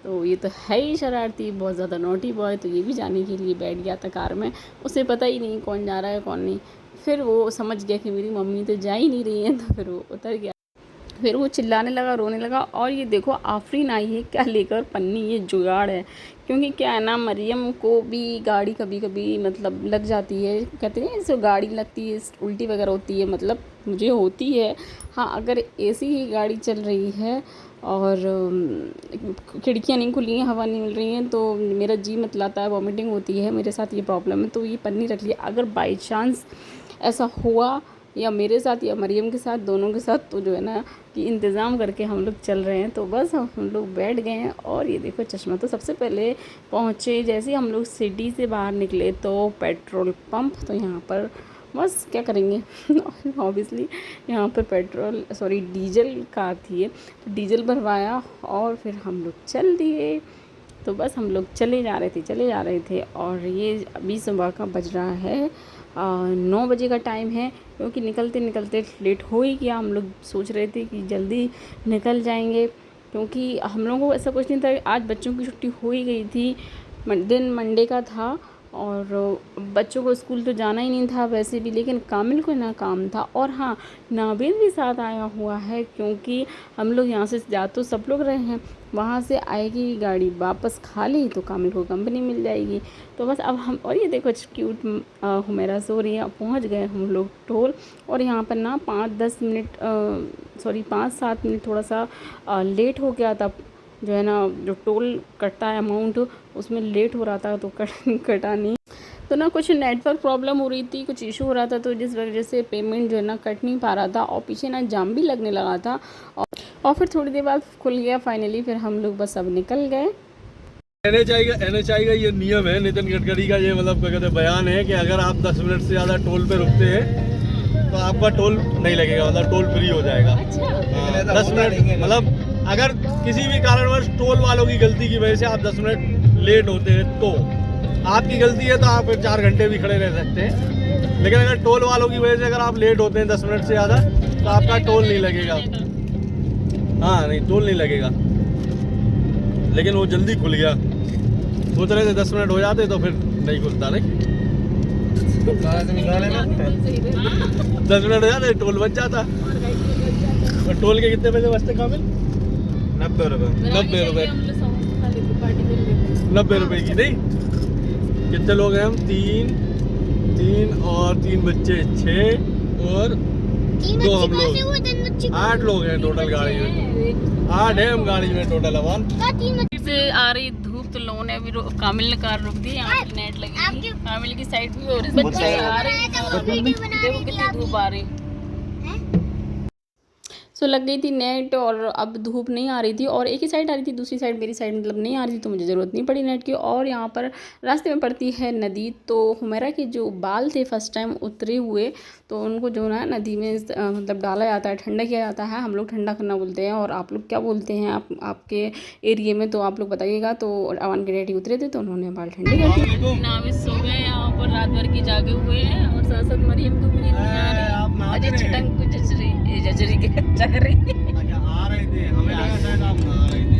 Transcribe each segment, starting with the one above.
तो ये तो है ही शरारती, बहुत ज़्यादा नॉटी बॉय। तो ये भी जाने के लिए बैठ गया था कार में, उसे पता ही नहीं कौन जा रहा है कौन नहीं। फिर वो समझ गया कि मेरी मम्मी तो जा ही नहीं रही है, तो फिर वो उतर गया। फिर वो चिल्लाने लगा, रोने लगा। और ये देखो आफरीन आई है क्या लेकर, पन्नी, ये जुगाड़ है। क्योंकि क्या है ना, मरियम को भी गाड़ी कभी कभी मतलब लग जाती है, कहते हैं इसको गाड़ी लगती है, उल्टी वगैरह होती है, मतलब मुझे होती है। हाँ, अगर ऐसी ही गाड़ी चल रही है और खिड़कियाँ नहीं खुली हैं, हवा नहीं मिल रही है, तो मेरा जी मतलाता है, वॉमिटिंग होती है, मेरे साथ ये प्रॉब्लम है। तो ये पन्नी रख लिया, अगर बाई चांस ऐसा हुआ या मेरे साथ या मरियम के साथ, दोनों के साथ, तो जो है ना कि इंतज़ाम करके हम लोग चल रहे हैं। तो बस हम लोग बैठ गए हैं। और ये देखो चश्मा, तो सबसे पहले पहुँचे जैसे ही हम लोग सिटी से बाहर निकले तो पेट्रोल पंप, तो यहाँ पर बस क्या करेंगे ऑब्वियसली यहाँ पर डीजल कार थी ये, तो डीजल भरवाया और फिर हम लोग चल दिए। तो बस हम लोग चले जा रहे थे। और ये अभी सुबह का बज रहा है 9 बजे का टाइम है। क्योंकि निकलते निकलते लेट हो ही गया, हम लोग सोच रहे थे कि जल्दी निकल जाएंगे, क्योंकि हम लोगों को ऐसा कुछ नहीं था। आज बच्चों की छुट्टी हो ही गई थी, दिन मंडे का था और बच्चों को स्कूल तो जाना ही नहीं था वैसे भी, लेकिन कामिल को ना काम था। और हाँ, नाबिल भी साथ आया हुआ है, क्योंकि हम लोग यहाँ से जा तो सब लोग रहे हैं, वहाँ से आएगी गाड़ी वापस खाली, तो कामिल को कंपनी मिल जाएगी। तो बस अब हम, और ये देखो क्यूट हुमेरा सो रही है। पहुँच गए हम लोग टोल। और यहाँ पर ना 5-7 मिनट थोड़ा सा लेट हो गया था। जो है ना, जो टोल कटता है अमाउंट, उसमें लेट हो रहा था, तो कटा नहीं। तो ना कुछ नेटवर्क प्रॉब्लम हो रही थी, कुछ इशू हो रहा था, तो जिस वजह से पेमेंट जो है ना कट नहीं पा रहा था। और पीछे ना जाम भी लगने लगा था। और फिर थोड़ी देर बाद खुल गया फाइनली। फिर हम लोग बस अब निकल गए। NHI का ये नियम है, नितिन गडकरी का ये मतलब क्या कहते हैं बयान है कि अगर आप 10 मिनट से ज़्यादा टोल पे रुकते हैं तो आपका टोल नहीं लगेगा, मतलब टोल फ्री हो जाएगा। 10 मिनट मतलब अगर किसी भी कारणवश टोल वालों की गलती की वजह से आप 10 मिनट लेट होते हैं तो आपकी गलती है, तो आप 4 घंटे भी खड़े रह सकते हैं। लेकिन अगर टोल वालों की वजह से अगर आप लेट होते हैं 10 मिनट से ज़्यादा, तो आपका टोल नहीं लगेगा। हाँ नहीं, टोल नहीं लगेगा। लेकिन वो जल्दी खुल गया, सोच रहे थे 10 मिनट हो जाते तो फिर नहीं खुलता। नहीं 10 मिनट हो जाते टोल बच जाता। और टोल के कितने पैसे बचते कामिल? 90 रुपये। 90 रुपये की नहीं। कितने लोग हैं हम? तीन और 3 बच्चे, 6 और 2 हम लोग, 8 लोग हैं टोटल गाड़ी में। 8 है हम गाड़ी में टोटल। अवान से आ रही धूप, तो लोगों ने अभी कामिल ने कार रोक दी। यहाँ पे नेट लगी, कामिल की साइड भी, और बच्चे आ रहे हैं, देखो कितनी धूप आ रही। सो लग गई थी नेट, और अब धूप नहीं आ रही थी, और एक ही साइड आ रही थी, दूसरी साइड मेरी साइड मतलब नहीं आ रही थी, तो मुझे ज़रूरत नहीं पड़ी नेट की। और यहाँ पर रास्ते में पड़ती है नदी, तो हुमैरा के जो बाल थे फर्स्ट टाइम उतरे हुए, तो उनको जो ना नदी में मतलब डाला जाता है, ठंडा किया जाता है। हम लोग ठंडा करना बोलते हैं, और आप लोग क्या बोलते हैं आपके एरिए में, तो आप लोग बताइएगा। तो अवान के डैडी उतरे थे, तो उन्होंने बाल ठंडे कर दिए। नाविद सो गए यहाँ पर, रात भर की जागे हुए हैं, और साथ साथ मरियम को भी नींद नहीं आ रही। अजय छटंग को जजरी के चल रही आ रहे थे, हमें लगा शायद आप ना आ रहे थे।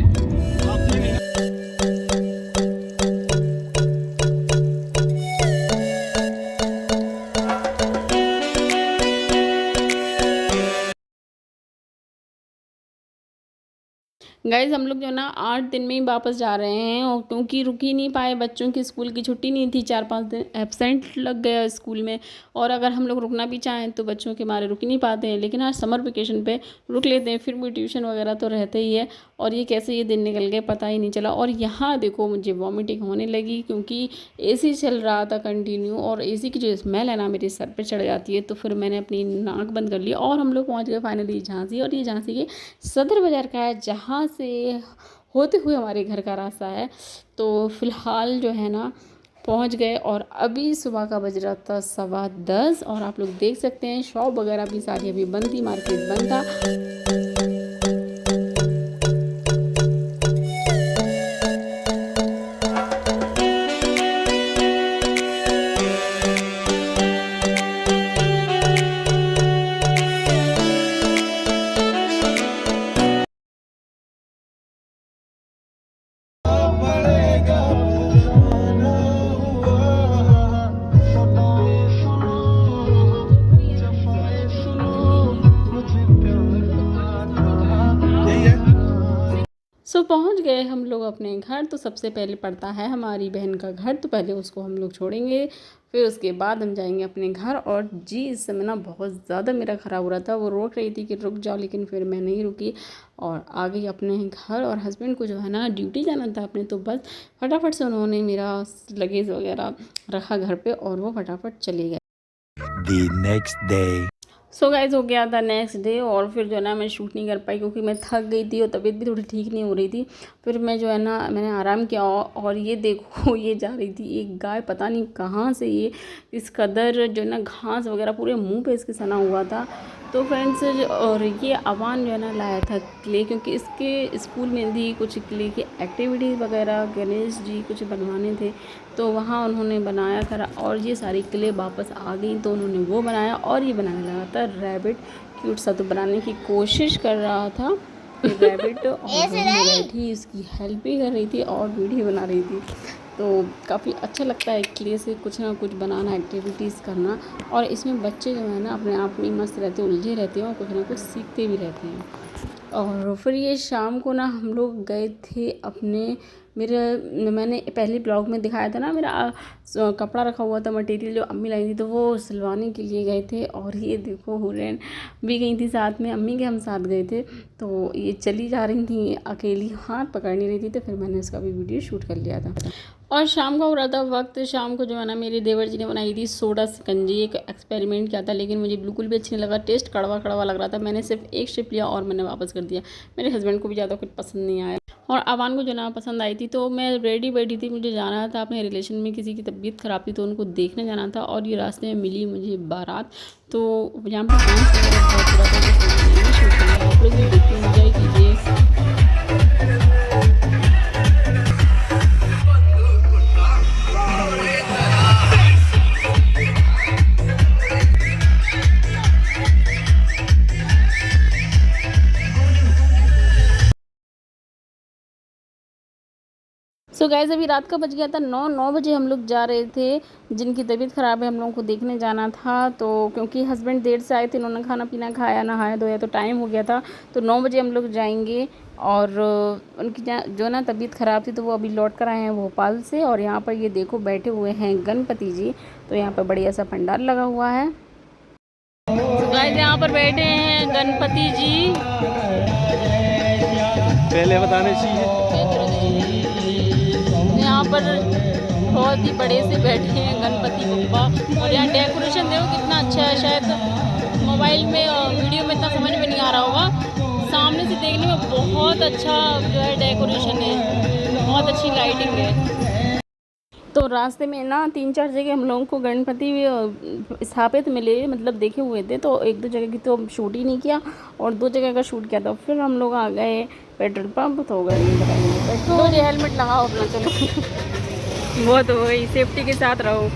गाइज हम लोग जो ना 8 दिन में ही वापस जा रहे हैं, और क्योंकि रुक ही नहीं पाए, बच्चों की स्कूल की छुट्टी नहीं थी, 4-5 दिन एब्सेंट लग गया स्कूल में। और अगर हम लोग रुकना भी चाहें तो बच्चों के मारे रुक ही नहीं पाते हैं। लेकिन आज समर वेकेशन पे रुक लेते हैं, फिर भी ट्यूशन वगैरह तो रहते ही है। और ये कैसे ये दिन निकल गए पता ही नहीं चला। और यहाँ देखो मुझे वॉमिटिंग होने लगी, क्योंकि AC चल रहा था कंटिन्यू, और AC की जो स्मेल है ना मेरे सर पर चढ़ जाती है। तो फिर मैंने अपनी नाक बंद कर ली, और हम लोग पहुँच गए फाइनली झांसी। और ये झांसी के सदर बाज़ार का है, जहाँ से होते हुए हमारे घर का रास्ता है। तो फ़िलहाल जो है ना पहुंच गए, और अभी सुबह का बज रहा था 10:15, और आप लोग देख सकते हैं शॉप वगैरह भी सारी अभी बंद थी, मार्केट बंद था। सो पहुंच गए हम लोग अपने घर। तो सबसे पहले पड़ता है हमारी बहन का घर, तो पहले उसको हम लोग छोड़ेंगे, फिर उसके बाद हम जाएंगे अपने घर। और जी इस समय ना बहुत ज़्यादा मेरा ख़राब हो रहा था, वो रोक रही थी कि रुक जाओ, लेकिन फिर मैं नहीं रुकी और आ गई अपने घर। और हस्बैंड को जो है ना ड्यूटी जाना था अपने, तो बस फटाफट से उन्होंने मेरा लगेज वगैरह रखा घर पे और वो फटाफट चले गए। The next day. So guys हो गया था नेक्स्ट डे, और फिर जो है ना मैं शूट नहीं कर पाई क्योंकि मैं थक गई थी और तबीयत भी थोड़ी ठीक नहीं हो रही थी। फिर मैं जो है ना मैंने आराम किया और ये देखो ये जा रही थी एक गाय, पता नहीं कहाँ से ये इस कदर जो है ना घास वगैरह पूरे मुंह पे इसके सना हुआ था। तो फ्रेंड्स और ये अवान जो है ना लाया था क्ले, क्योंकि इसके स्कूल में भी कुछ क्ले की एक्टिविटीज़ वगैरह गणेश जी कुछ बनवाने थे, तो वहाँ उन्होंने बनाया करा और ये सारी क्ले वापस आ गई, तो उन्होंने वो बनाया। और ये बनाने लगा था रैबिट क्यूट सा, तो बनाने की कोशिश कर रहा था रैबिट और मैं बैठी इसकी हेल्प भी कर रही थी और वीडियो बना रही थी। तो काफ़ी अच्छा लगता है क्ले से कुछ ना कुछ बनाना, एक्टिविटीज़ करना, और इसमें बच्चे जो है ना अपने आप में मस्त रहते हैं, उलझे रहते हैं और कुछ ना कुछ सीखते भी रहते हैं। और फिर ये शाम को ना हम लोग गए थे अपने मैंने पहले ब्लॉग में दिखाया था ना मेरा कपड़ा रखा हुआ था, मटेरियल जो अम्मी लाई थी, तो वो सिलवाने के लिए गए थे। और ये देखो हुरैन भी गई थी साथ में, अम्मी के हम साथ गए थे। तो ये चली जा रही थी अकेली, हाथ पकड़ नहीं रही थी, तो फिर मैंने उसका भी वीडियो शूट कर लिया था। और शाम का हो रहा था वक्त, शाम को जो है ना मेरे देवर जी ने बनाई थी सोडा शिकंजी, एक एक्सपेरिमेंट किया था, लेकिन मुझे बिल्कुल भी अच्छी नहीं लगा, टेस्ट कड़वा कड़वा लग रहा था। मैंने सिर्फ एक सिप लिया और मैंने वापस कर दिया। मेरे हस्बैंड को भी ज़्यादा कुछ पसंद नहीं आया और अवान को जो ना पसंद आई थी। तो मैं रेडी बैठी थी, मुझे जाना था अपने रिलेशन में, किसी की तबीयत ख़राब थी तो उनको देखने जाना था। और ये रास्ते में मिली मुझे बारात, तो यहाँ पर डांस वगैरह बहुत हो रहा था, तो शूट करना आप लोग भी देखते एंजॉय कीजिए। सो गाइस अभी रात का बज गया था 9 बजे हम लोग जा रहे थे, जिनकी तबीयत ख़राब है हम लोगों को देखने जाना था। तो क्योंकि हस्बैंड देर से आए थे, उन्होंने खाना पीना खाया, नहाया धोया, तो टाइम हो गया था। तो 9 बजे हम लोग जाएंगे। और उनकी जो ना तबीयत ख़राब थी, तो वो अभी लौट कर आए हैं भोपाल से। और यहाँ पर ये देखो बैठे हुए हैं गणपति जी, तो यहाँ पर बढ़िया सा पंडाल लगा हुआ है। तो गाइस यहाँ पर बैठे हैं गणपति जी, पहले बताने चाहिए। यहाँ पर बहुत ही बड़े से बैठे हैं गणपति बप्पा। और यहाँ डेकोरेशन देखो कितना अच्छा है, शायद मोबाइल में वीडियो में इतना समझ में नहीं आ रहा होगा, सामने से देखने में बहुत अच्छा जो है डेकोरेशन है, बहुत अच्छी लाइटिंग है। तो रास्ते में ना 3-4 जगह हम लोगों को गणपति स्थापित मिले, मतलब देखे हुए थे। तो 1-2 जगह की तो शूट ही नहीं किया और 2 जगह का शूट किया था। फिर हम लोग आ गए पेट्रोल पंप, तो गए पेट्रोल, हेलमेट लगाओ अपना, चलो वो तो वही सेफ्टी के साथ रहो।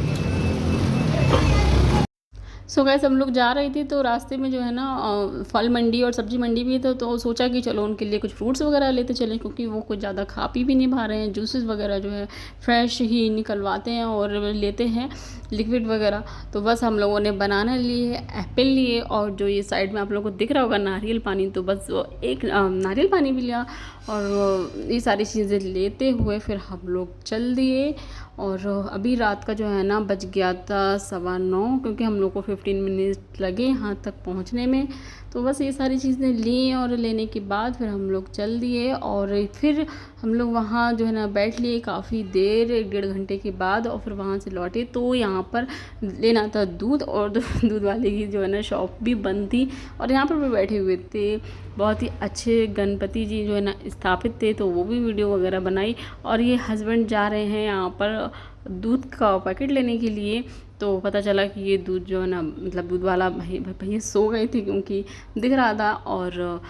सो गाइस हम लोग जा रही थी, तो रास्ते में जो है ना फल मंडी और सब्जी मंडी भी था, तो सोचा कि चलो उनके लिए कुछ फ्रूट्स वगैरह लेते चलें, क्योंकि वो कुछ ज़्यादा खा पी भी नहीं पा रहे हैं। जूसेस वगैरह जो है फ्रेश ही निकलवाते हैं और लेते हैं लिक्विड वगैरह। तो बस हम लोगों ने बनाना लिए, एप्पल लिए, और जो ये साइड में आप लोगों को दिख रहा होगा नारियल पानी, तो बस वो एक नारियल पानी भी लिया। और ये सारी चीज़ें लेते हुए फिर हम लोग चल दिए। और अभी रात का जो है ना बज गया था 9:15, क्योंकि हम लोग को 15 मिनट लगे यहाँ तक पहुँचने में। तो बस ये सारी चीज़ें ली और लेने के बाद फिर हम लोग चल दिए। और फिर हम लोग वहाँ जो है ना बैठ लिए काफ़ी देर, 1-1.5 घंटे के बाद, और फिर वहाँ से लौटे। तो यहाँ पर लेना था दूध, और दूध वाले की जो है ना शॉप भी बंद थी। और यहाँ पर भी बैठे हुए थे बहुत ही अच्छे गणपति जी जो है ना स्थापित थे, तो वो भी वीडियो वगैरह बनाई। और ये हस्बैंड जा रहे हैं यहाँ पर दूध का पैकेट लेने के लिए। तो पता चला कि ये दूध जो है ना, मतलब दूध वाला भैया सो गए थे, क्योंकि दिख रहा था और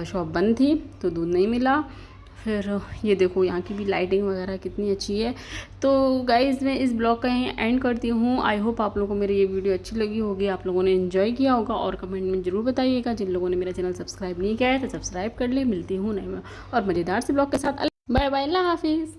शॉप बंद थी, तो दूध नहीं मिला। फिर ये देखो यहाँ की भी लाइटिंग वगैरह कितनी अच्छी है। तो गाइज़ मैं इस ब्लॉग का यहीं एंड करती हूँ। आई होप आप लोगों को मेरी ये वीडियो अच्छी लगी होगी, आप लोगों ने एंजॉय किया होगा। और कमेंट में ज़रूर बताइएगा, जिन लोगों ने मेरा चैनल सब्सक्राइब नहीं किया है तो सब्सक्राइब कर ले। मिलती हूँ नए और मज़ेदार से ब्लॉग के साथ। बाय बाय, अल्लाह हाफिज़।